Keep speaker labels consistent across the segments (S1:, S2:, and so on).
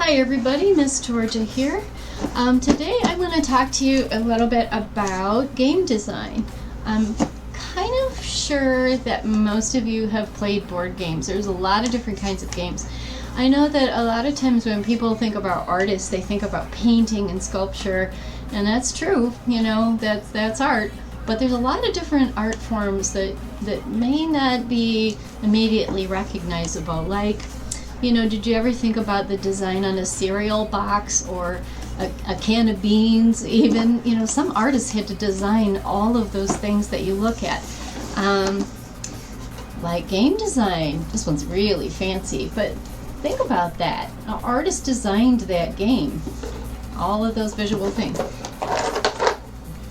S1: Hi everybody, Miss Georgia here. Today I'm going to talk to you a little bit about game design. I'm kind of sure that most of you have played board games. There's a lot of different kinds of games. I know that a lot of times when people think about artists, they think about painting and sculpture, and that's true, you know, that's art. But there's a lot of different art forms that may not be immediately recognizable, like, you know, did you ever think about the design on a cereal box or a can of beans even? You know, some artists had to design all of those things that you look at. Like game design. This one's really fancy, but think about that. An artist designed that game. All of those visual things.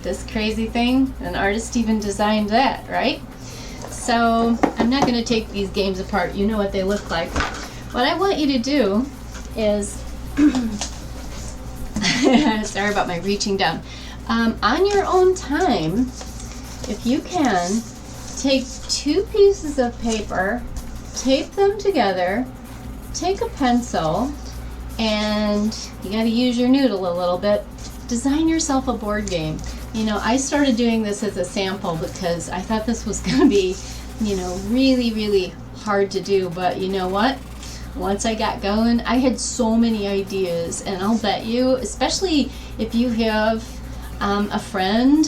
S1: This crazy thing, an artist even designed that, right? So I'm not going to take these games apart. You know what they look like. What I want you to do is, sorry about my reaching down, on your own time, if you can, take two pieces of paper, tape them together, take a pencil, and you got to use your noodle a little bit, design yourself a board game. You know, I started doing this as a sample because I thought this was going to be, you know, really, really hard to do, but you know what? Once I got going, I had so many ideas, and I'll bet you, especially if you have a friend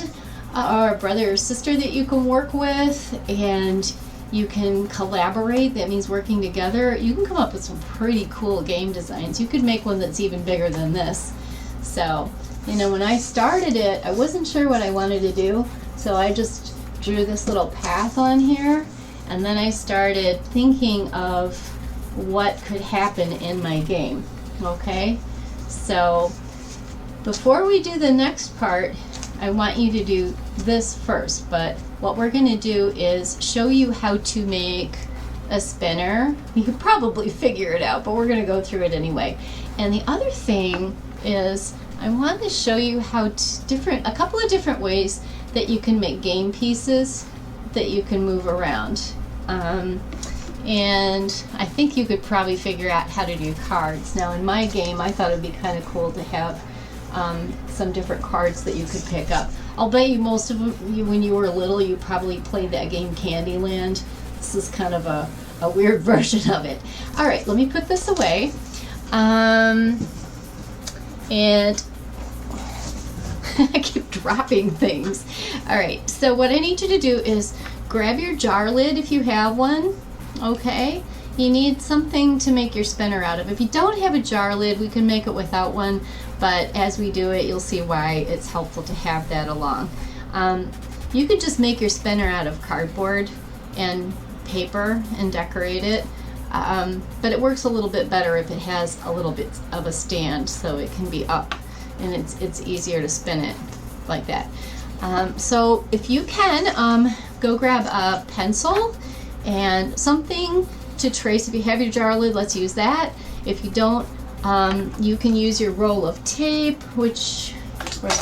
S1: or a brother or sister that you can work with and you can collaborate, that means working together, you can come up with some pretty cool game designs. You could make one that's even bigger than this. So, you know, when I started it, I wasn't sure what I wanted to do, so I just drew this little path on here, and then I started thinking of what could happen in my game. Okay, so before we do the next part, I want you to do this first, but what we're going to do is show you how to make a spinner. You could probably figure it out, but we're going to go through it anyway. And the other thing is I want to show you how to a couple of different ways that you can make game pieces that you can move around. And I think you could probably figure out how to do cards. Now in my game, I thought it'd be kind of cool to have some different cards that you could pick up. I'll bet you most of you, when you were little, you probably played that game Candyland. This is kind of a weird version of it. All right, let me put this away. And I keep dropping things. All right, so what I need you to do is grab your jar lid if you have one. Okay, you need something to make your spinner out of. If you don't have a jar lid, we can make it without one, but as we do it, you'll see why it's helpful to have that along. You could just make your spinner out of cardboard and paper and decorate it, but it works a little bit better if it has a little bit of a stand so it can be up and it's easier to spin it like that. So if you can, go grab a pencil and something to trace. If you have your jar lid, let's use that. If you don't, you can use your roll of tape, where's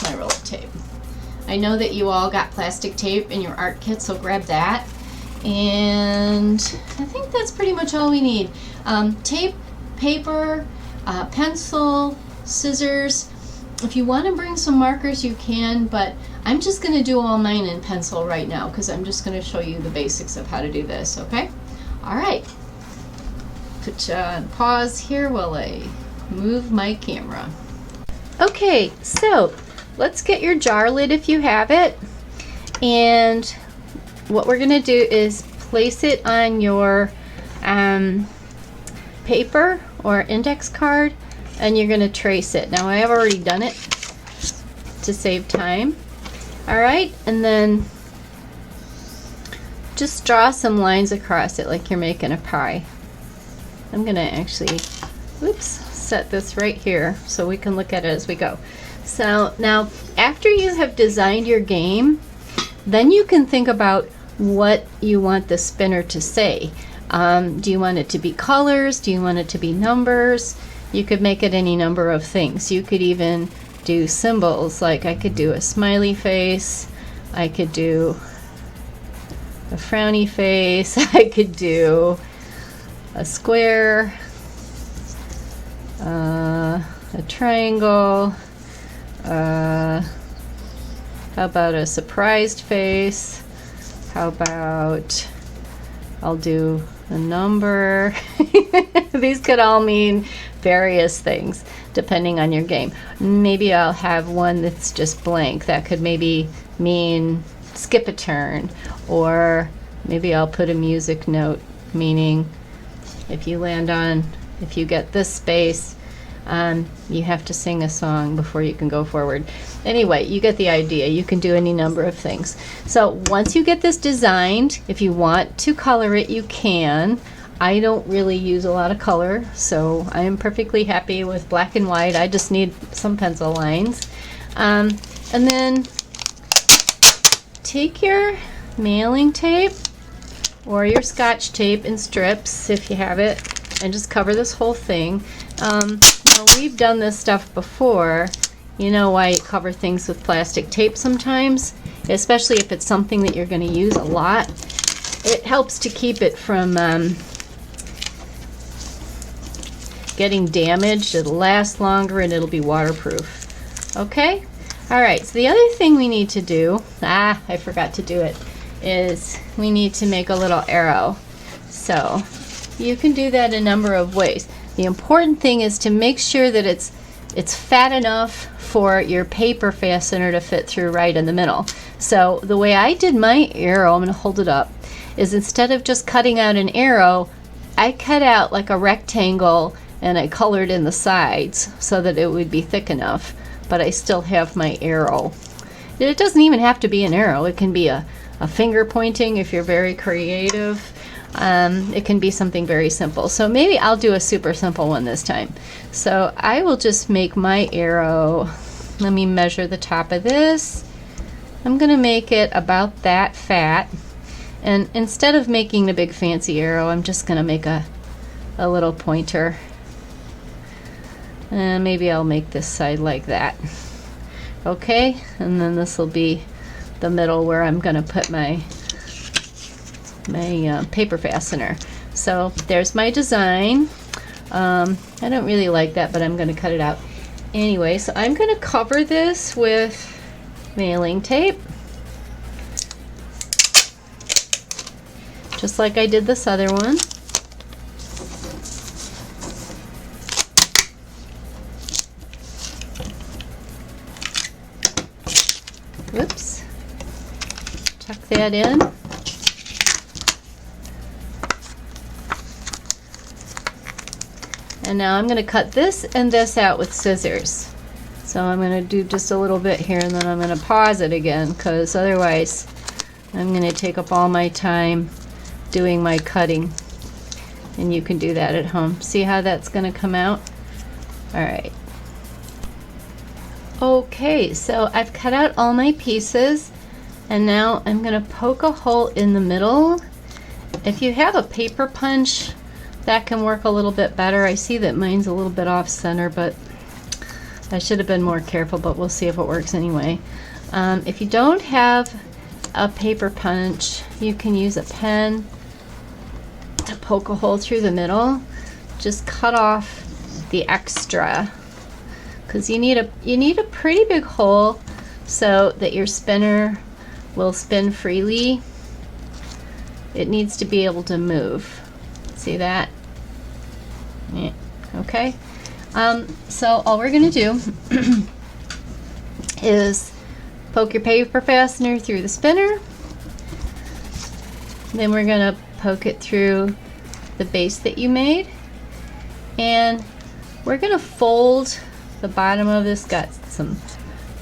S1: my roll of tape? I know that you all got plastic tape in your art kit, so grab that. And I think that's pretty much all we need. Tape, paper, pencil, scissors. If you want to bring some markers, you can, but I'm just going to do all mine in pencil right now because I'm just going to show you the basics of how to do this, okay? All right. Put you on pause here while I move my camera. Okay, so let's get your jar lid if you have it. And what we're going to do is place it on your paper or index card, and you're going to trace it. Now I have already done it to save time. All right, and then just draw some lines across it like you're making a pie. I'm going to actually, set this right here so we can look at it as we go. So now after you have designed your game, then you can think about what you want the spinner to say. Do you want it to be colors? Do you want it to be numbers? You could make it any number of things. You could even do symbols, like I could do a smiley face, I could do a frowny face, I could do a square, a triangle. How about a surprised face? How about I'll do a number. These could all mean various things depending on your game. Maybe I'll have one that's just blank. That could maybe mean skip a turn, or maybe I'll put a music note, meaning if you get this space, you have to sing a song before you can go forward. Anyway, you get the idea. You can do any number of things. So once you get this designed, if you want to color it, you can. I don't really use a lot of color, so I am perfectly happy with black and white. I just need some pencil lines. And then take your mailing tape or your Scotch tape in strips, if you have it, and just cover this whole thing. Now we've done this stuff before. You know why you cover things with plastic tape sometimes, especially if it's something that you're going to use a lot. It helps to keep it from getting damaged. It'll last longer and it'll be waterproof. Okay? Alright, so the other thing we need to do, I forgot to do it, is we need to make a little arrow. So you can do that a number of ways. The important thing is to make sure that it's fat enough for your paper fastener to fit through right in the middle. So the way I did my arrow, I'm going to hold it up, is instead of just cutting out an arrow, I cut out like a rectangle and I colored in the sides so that it would be thick enough, but I still have my arrow. It doesn't even have to be an arrow. It can be a finger pointing if you're very creative. It can be something very simple. So maybe I'll do a super simple one this time. So I will just make my arrow. Let me measure the top of this. I'm going to make it about that fat. And instead of making the big fancy arrow, I'm just going to make a little pointer. And maybe I'll make this side like that. Okay, and then this will be the middle where I'm going to put my paper fastener. So there's my design. I don't really like that, but I'm going to cut it out. Anyway, so I'm going to cover this with mailing tape, just like I did this other one. Whoops. Tuck that in. And now I'm going to cut this and this out with scissors. So I'm going to do just a little bit here and then I'm going to pause it again, because otherwise I'm going to take up all my time doing my cutting. And you can do that at home. See how that's going to come out? Alright. Okay, so I've cut out all my pieces and now I'm going to poke a hole in the middle. If you have a paper punch, that can work a little bit better. I see that mine's a little bit off center, but I should have been more careful, but we'll see if it works anyway. If you don't have a paper punch, you can use a pen to poke a hole through the middle. Just cut off the extra, because you need a pretty big hole so that your spinner will spin freely. It needs to be able to move. See that? Yeah. Okay. So all we're going to do is poke your paper fastener through the spinner. Then we're going to poke it through the base that you made. And we're going to fold the bottom of this. Got some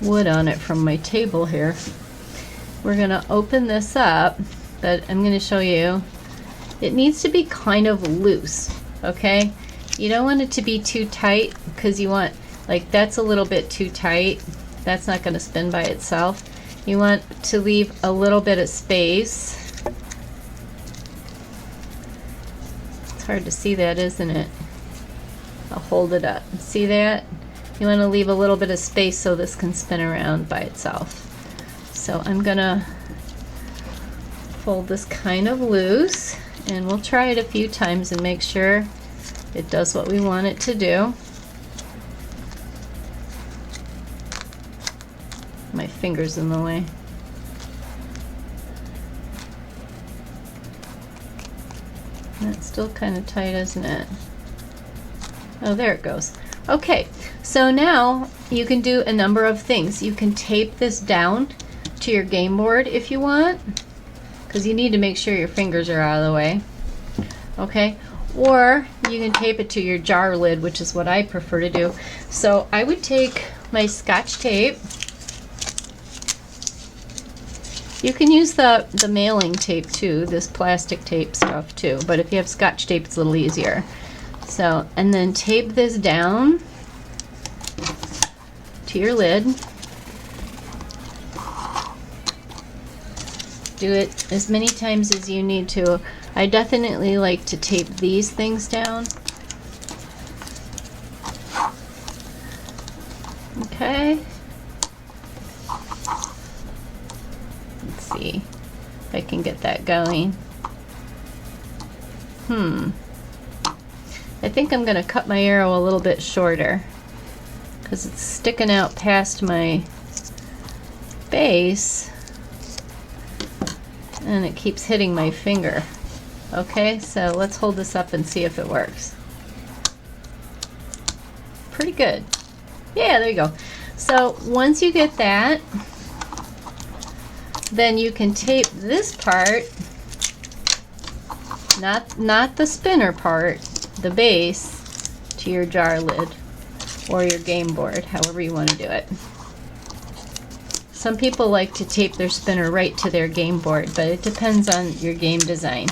S1: wood on it from my table here. We're going to open this up, but I'm going to show you. It needs to be kind of loose, okay? You don't want it to be too tight, because you want, like, that's a little bit too tight. That's not going to spin by itself. You want to leave a little bit of space. It's hard to see that, isn't it? I'll hold it up. See that? You want to leave a little bit of space so this can spin around by itself. So I'm going to fold this kind of loose, and we'll try it a few times and make sure it does what we want it to do. finger's in the way. That's still kind of tight, isn't it? Oh, there it goes. Okay, so now you can do a number of things. You can tape this down to your game board if you want, because you need to make sure your fingers are out of the way. Okay, or you can tape it to your jar lid, which is what I prefer to do. So I would take my Scotch tape. You can use the mailing tape too, this plastic tape stuff too, but if you have Scotch tape, it's a little easier. So, and then tape this down to your lid. Do it as many times as you need to. I definitely like to tape these things down. Okay. Let's see if I can get that going. I think I'm going to cut my arrow a little bit shorter because it's sticking out past my base and it keeps hitting my finger. Okay, so let's hold this up and see if it works. Pretty good. Yeah, there you go. So once you get that, then you can tape this part, not the spinner part, the base, to your jar lid or your game board, however you want to do it. Some people like to tape their spinner right to their game board, but it depends on your game design.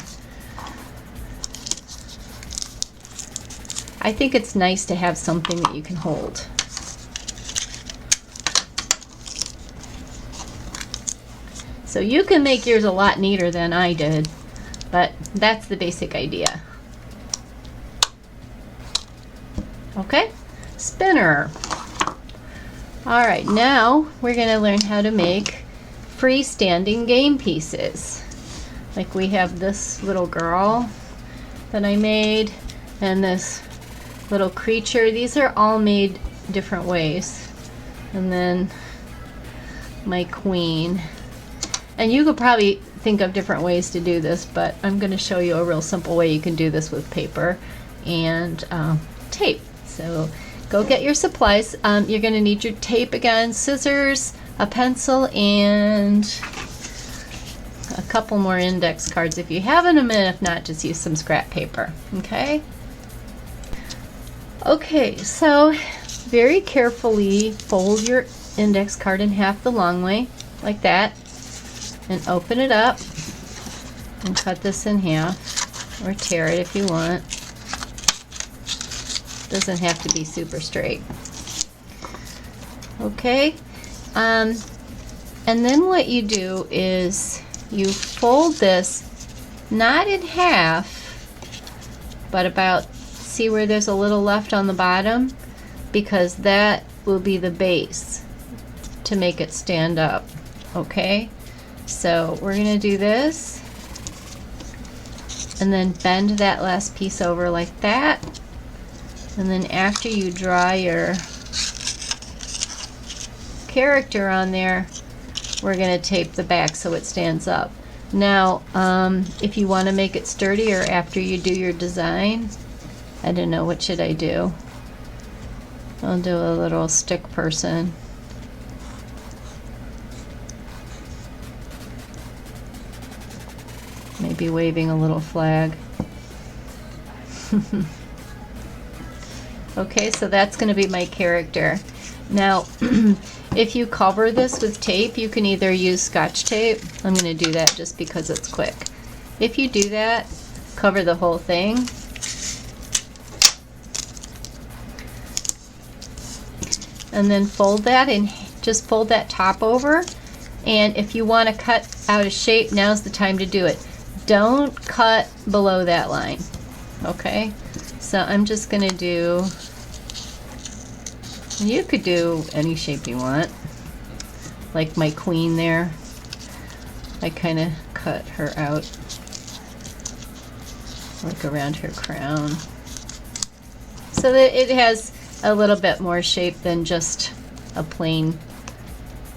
S1: I think it's nice to have something that you can hold. So you can make yours a lot neater than I did, but that's the basic idea. Okay, spinner. All right, now we're going to learn how to make freestanding game pieces. Like we have this little girl that I made and this little creature. These are all made different ways. And then my queen. And you could probably think of different ways to do this, but I'm going to show you a real simple way you can do this with paper and tape. So go get your supplies. You're going to need your tape again, scissors, a pencil, and a couple more index cards if you have them, and if not, just use some scrap paper. Okay? Okay, so very carefully fold your index card in half the long way, like that, and open it up and cut this in half, or tear it if you want. Doesn't have to be super straight. Okay, and then what you do is you fold this not in half, but about, see where there's a little left on the bottom, because that will be the base to make it stand up. Okay, so we're gonna do this and then bend that last piece over like that. And then after you draw your character on there, we're going to tape the back so it stands up. Now, if you want to make it sturdier after you do your design, I don't know, what should I do? I'll do a little stick person. Maybe waving a little flag. Okay, so that's going to be my character. Now, if you cover this with tape, you can either use Scotch tape. I'm going to do that just because it's quick. If you do that, cover the whole thing. And then fold that and just fold that top over. And if you want to cut out a shape, now's the time to do it. Don't cut below that line. Okay? So I'm just going to do, you could do any shape you want, like my queen there. I kind of cut her out, like around her crown, so that it has a little bit more shape than just a plain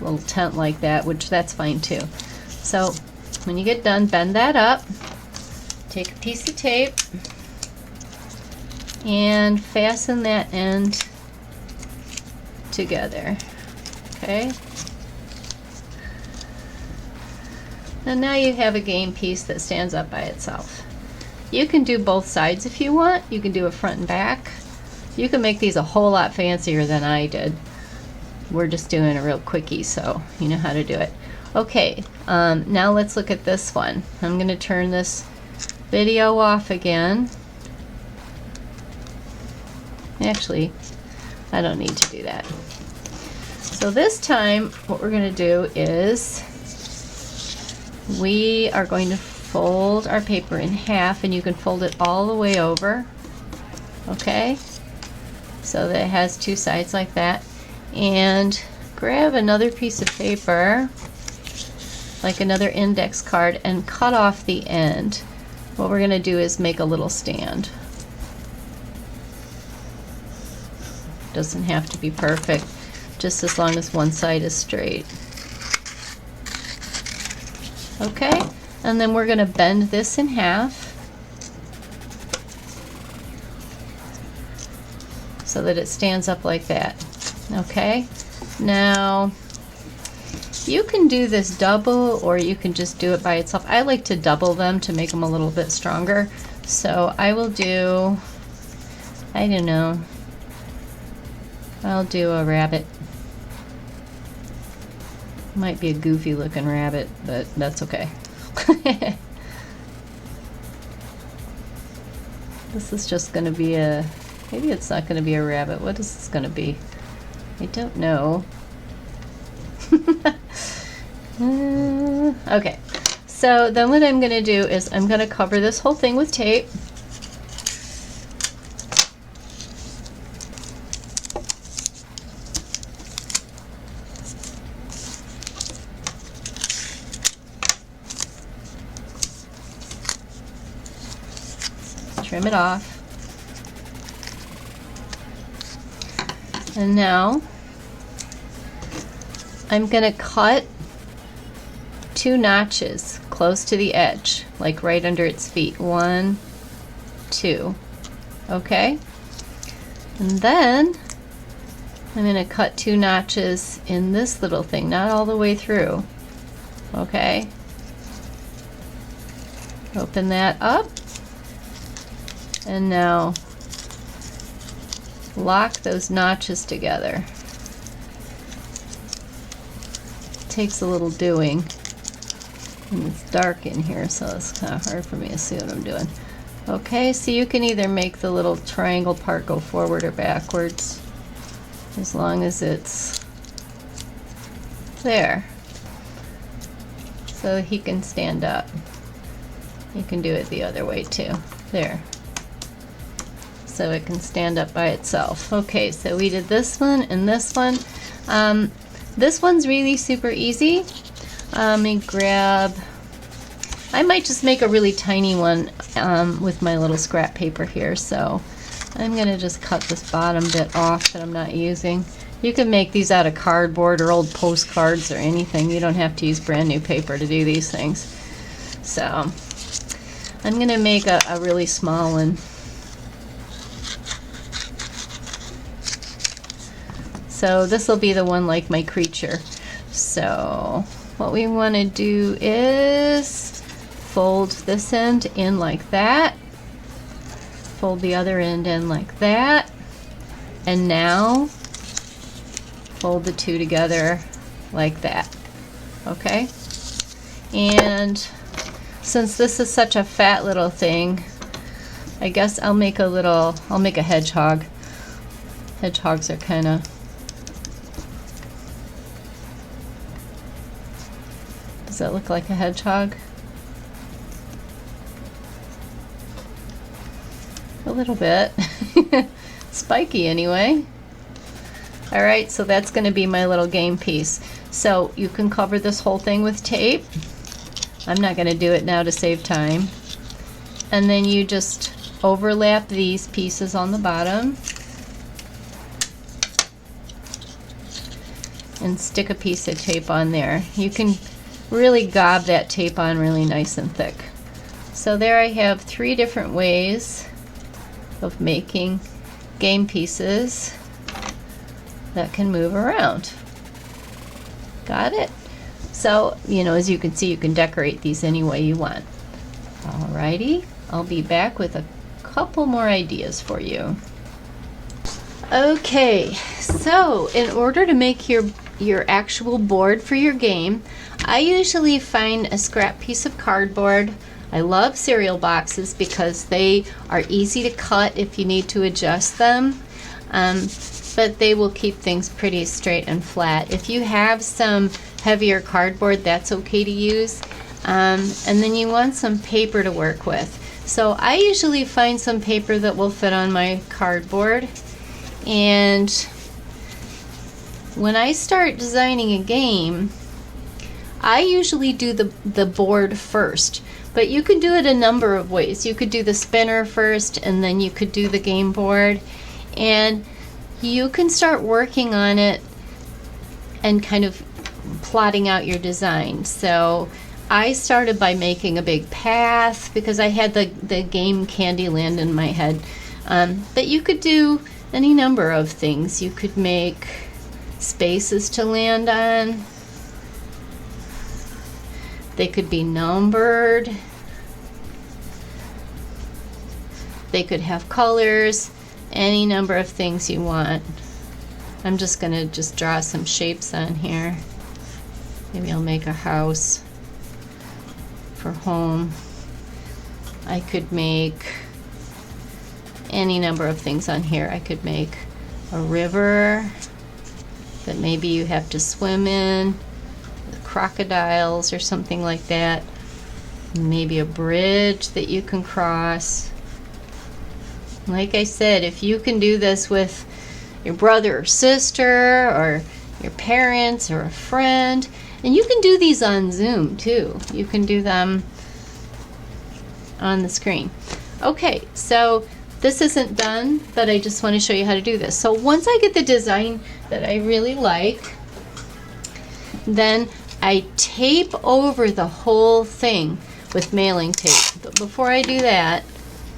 S1: little tent like that, which that's fine too. So when you get done, bend that up, take a piece of tape and fasten that end together. Okay, and now you have a game piece that stands up by itself. You can do both sides if you want. You can do a front and back. You can make these a whole lot fancier than I did. We're just doing a real quickie, so you know how to do it. Okay, now let's look at this one. I'm going to turn this video off again. Actually, I don't need to do that. So this time, what we're going to do is we are going to fold our paper in half, and you can fold it all the way over, okay, so that it has two sides like that, and grab another piece of paper, like another index card, and cut off the end. What we're going to do is make a little stand. Doesn't have to be perfect, just as long as one side is straight. Okay, and then we're going to bend this in half so that it stands up like that. Okay, now you can do this double, or you can just do it by itself. I like to double them to make them a little bit stronger. So I will do, I don't know, I'll do a rabbit. Might be a goofy looking rabbit, but that's okay. This is just going to be a, maybe it's not going to be a rabbit. What is this going to be? I don't know. Okay, so then what I'm going to do is I'm going to cover this whole thing with tape. Trim it off. And now I'm going to cut 2 notches close to the edge, like right under its feet. 1, 2. Okay? And then I'm going to cut 2 notches in this little thing, not all the way through. Okay? Open that up. And now lock those notches together. It takes a little doing, and it's dark in here, so it's kind of hard for me to see what I'm doing. Okay, so you can either make the little triangle part go forward or backwards, as long as it's there, so he can stand up. You can do it the other way too. There. So it can stand up by itself. Okay, so we did this one and this one. This one's really super easy. Let me grab, I might just make a really tiny one with my little scrap paper here. So I'm gonna just cut this bottom bit off that I'm not using. You can make these out of cardboard or old postcards or anything. You don't have to use brand new paper to do these things. So I'm gonna make a really small one. So this will be the one like my creature. So what we want to do is fold this end in like that. Fold the other end in like that. And now fold the two together like that. Okay? And since this is such a fat little thing, I guess I'll make a hedgehog. Hedgehogs are kind of, does that look like a hedgehog? A little bit. Spiky anyway. Alright, so that's going to be my little game piece. So you can cover this whole thing with tape. I'm not going to do it now to save time. And then you just overlap these pieces on the bottom. and stick a piece of tape on there. You can really gob that tape on really nice and thick. So there I have 3 different ways of making game pieces that can move around. Got it? So, you know, as you can see, you can decorate these any way you want. Alrighty, I'll be back with a couple more ideas for you. Okay, so in order to make your actual board for your game, I usually find a scrap piece of cardboard. I love cereal boxes because they are easy to cut if you need to adjust them, but they will keep things pretty straight and flat. If you have some heavier cardboard, that's okay to use. And then you want some paper to work with. So I usually find some paper that will fit on my cardboard. And when I start designing a game, I usually do the board first. But you could do it a number of ways. You could do the spinner first, and then you could do the game board. And you can start working on it and kind of plotting out your design. So I started by making a big path because I had the game Candyland in my head. But you could do any number of things. You could make spaces to land on. They could be numbered. They could have colors. Any number of things you want. I'm just gonna draw some shapes on here. Maybe I'll make a house for home. I could make any number of things on here. I could make a river that maybe you have to swim in, crocodiles or something like that. Maybe a bridge that you can cross. Like I said, if you can do this with your brother or sister or your parents or a friend, and you can do these on Zoom too. You can do them on the screen. Okay, so this isn't done, but I just want to show you how to do this. So once I get the design that I really like, then I tape over the whole thing with mailing tape. But before I do that,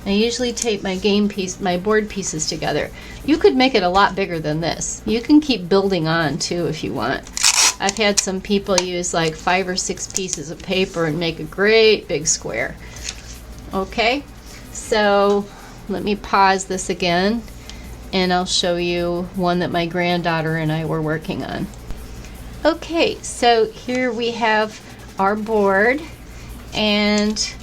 S1: I usually tape my board pieces together. You could make it a lot bigger than this. You can keep building on too if you want. I've had some people use like 5 or 6 pieces of paper and make a great big square. Okay, so let me pause this again and I'll show you one that my granddaughter and I were working on. Okay, so here we have our board, and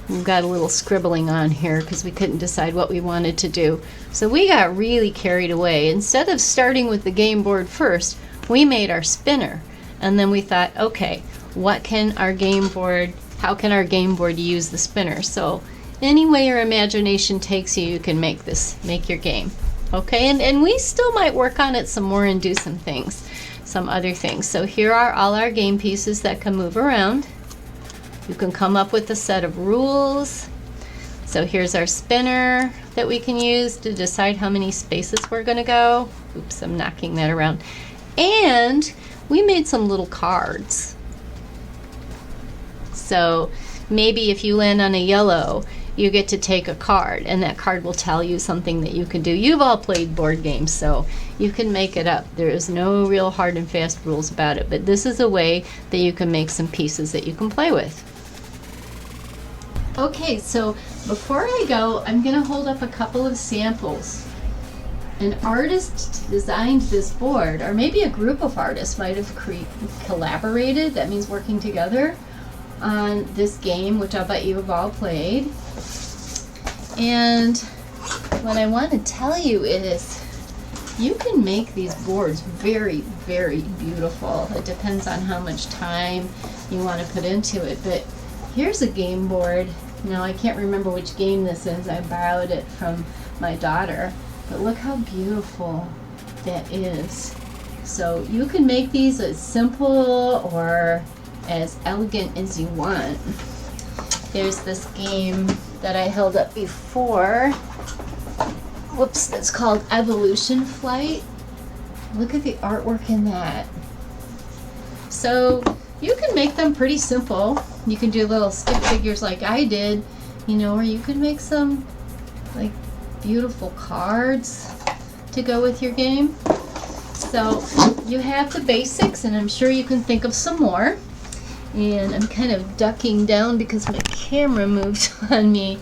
S1: we've got a little scribbling on here because we couldn't decide what we wanted to do. So we got really carried away. Instead of starting with the game board first, we made our spinner. And then we thought, okay, how can our game board use the spinner? So any way your imagination takes you, you can make your game. Okay, and we still might work on it some more and do some other things. So here are all our game pieces that can move around. You can come up with a set of rules. So here's our spinner that we can use to decide how many spaces we're going to go. Oops, I'm knocking that around. And we made some little cards. So maybe if you land on a yellow, you get to take a card, and that card will tell you something that you can do. You've all played board games, so you can make it up. There is no real hard and fast rules about it, but this is a way that you can make some pieces that you can play with. Okay, so before I go, I'm going to hold up a couple of samples. An artist designed this board, or maybe a group of artists might have collaborated, that means working together, on this game, which I'll bet you have all played. And what I want to tell you is you can make these boards very, very beautiful. It depends on how much time you want to put into it, but here's a game board. Now I can't remember which game this is. I borrowed it from my daughter, but look how beautiful that is. So you can make these as simple or as elegant as you want. There's this game that I held up before. Whoops, that's called Evolution Flight. Look at the artwork in that. So you can make them pretty simple. You can do little stick figures like I did, you know, or you could make some like beautiful cards to go with your game. So you have the basics, and I'm sure you can think of some more. And I'm kind of ducking down because my camera moved on me.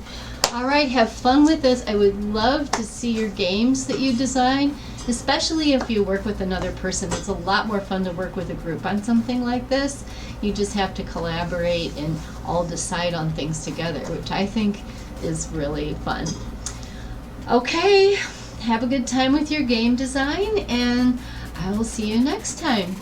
S1: All right, have fun with this. I would love to see your games that you design, especially if you work with another person. It's a lot more fun to work with a group on something like this. You just have to collaborate and all decide on things together, which I think is really fun. Okay, have a good time with your game design, and I will see you next time.